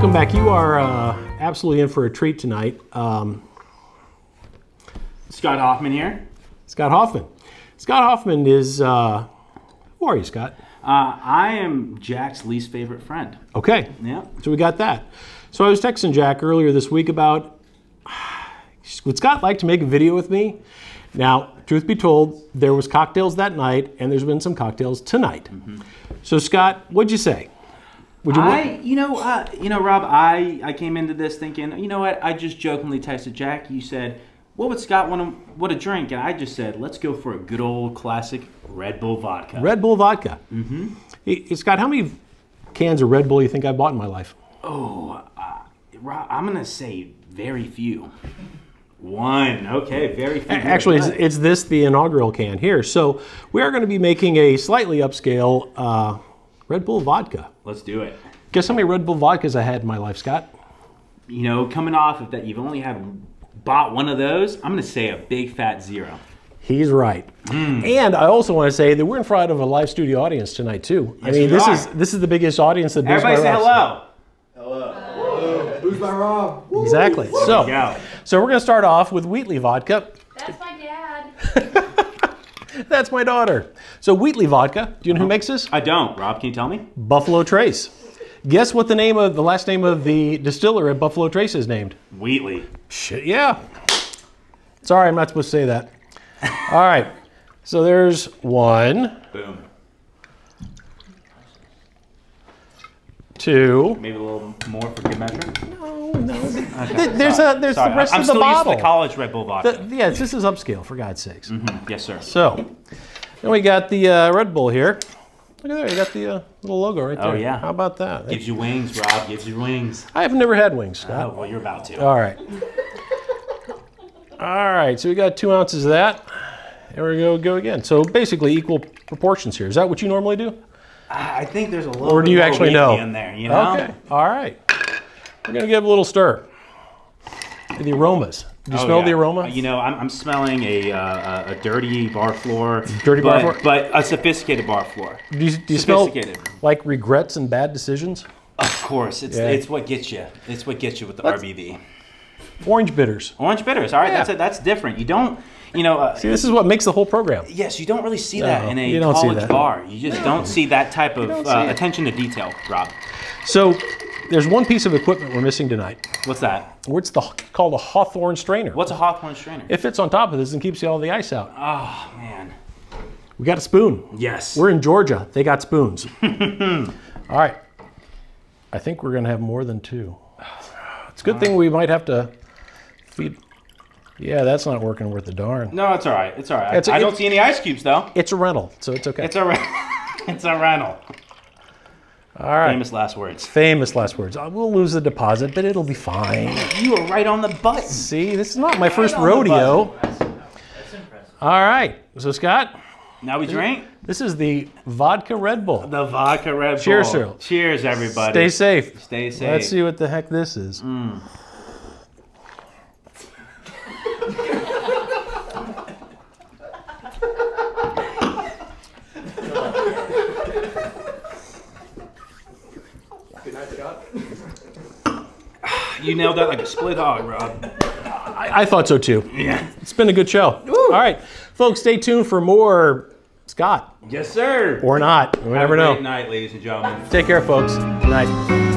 welcome back. You are absolutely in for a treat tonight. Scott Hoffman here. Scott Hoffman. Scott Hoffman is, who are you, Scott? I am Jack's least favorite friend. Okay. Yeah. So we got that. So I was texting Jack earlier this week about, would Scott like to make a video with me? Now, truth be told, there was cocktails that night, and there's been some cocktails tonight. Mm-hmm. So Scott, what'd you say? Would you? Rob, I came into this thinking, you know what? I just jokingly texted Jack. You said, what would Scott want to drink? And I just said, let's go for a good old classic Red Bull vodka. Red Bull vodka. Mm-hmm. Hey, Scott, how many cans of Red Bull you think I bought in my life? Oh, Rob, I'm gonna say very few. One. Okay, very few. Actually, it's this, the inaugural can here. So we are going to be making a slightly upscale Red Bull vodka. Let's do it. Guess how many Red Bull vodkas I had in my life, Scott? You know, coming off of that, you've only bought one of those. I'm going to say a big fat 0. He's right. And I also want to say that we're in front of a live studio audience tonight too. Yes, I mean, this is the biggest audience that Booze by Rob. Everybody say hello. Hello. Booze by Rob. Exactly. So we're going to start off with Wheatley vodka. That's my dad. That's my daughter. So Wheatley vodka. Do you know who makes this? I don't. Rob, can you tell me? Buffalo Trace. Guess what the last name of the distiller at Buffalo Trace is named? Wheatley. Shit, yeah. Sorry, I'm not supposed to say that. All right. So there's one. Boom. 2. Maybe a little more for good measure. No. Okay, There's the rest I'm of the still bottle. used to the college Red Bull vodka. Yes, this is upscale, for God's sakes. Mm-hmm. Yes, sir. So, then we got the Red Bull here. Look at there, you got the little logo right there. Oh, yeah. How about that? Gives you wings, Rob. Gives you wings. I've never had wings, Scott. Oh, well, you're about to. All right. All right, so we got 2 ounces of that. And we're going to go again. So basically equal proportions here. Is that what you normally do? I think there's a little Or do bit you more actually know? in there, you know? Okay, all right. We're going to give a little stir. The aromas. Do you smell the aroma? You know, I'm smelling a dirty bar floor. Dirty bar floor? But a sophisticated bar floor. Do you smell like regrets and bad decisions? Of course. It's what gets you. It's what gets you with the RBV. Orange bitters. Orange bitters. All right, Yeah. that's different. You don't, you know. See, this is what makes the whole program. Yes, you don't really see that in a don't see college that. bar. You just don't see that type of don't see it. attention to detail, Rob. So there's one piece of equipment we're missing tonight. What's that? It's called a Hawthorne strainer. What's a Hoffman strainer? It fits on top of this and keeps all the ice out. Oh, man. We got a spoon. Yes. We're in Georgia. They got spoons. All right. I think we're going to have more than 2. It's a good thing we might have to feed. Yeah, that's not working worth the darn. No, it's all right. It's all right. I don't see any ice cubes, though. It's a rental, so it's okay. It's a rental. All right. Famous last words. Famous last words. We'll lose the deposit, but it'll be fine. You were right on the button. See, this is not my first rodeo. That's impressive. All right. So, Scott. Now we drink? This is the vodka Red Bull. The vodka Red Bull. Cheers, sir. Cheers, everybody. Stay safe. Stay safe. Let's see what the heck this is. Good night, Scott. You nailed that like a split hog, Rob. I thought so too. Yeah. It's been a good show. All right, folks, stay tuned for more Scott. Yes, sir. Or not. We never know. Great night, ladies and gentlemen. Take care, folks. Good night.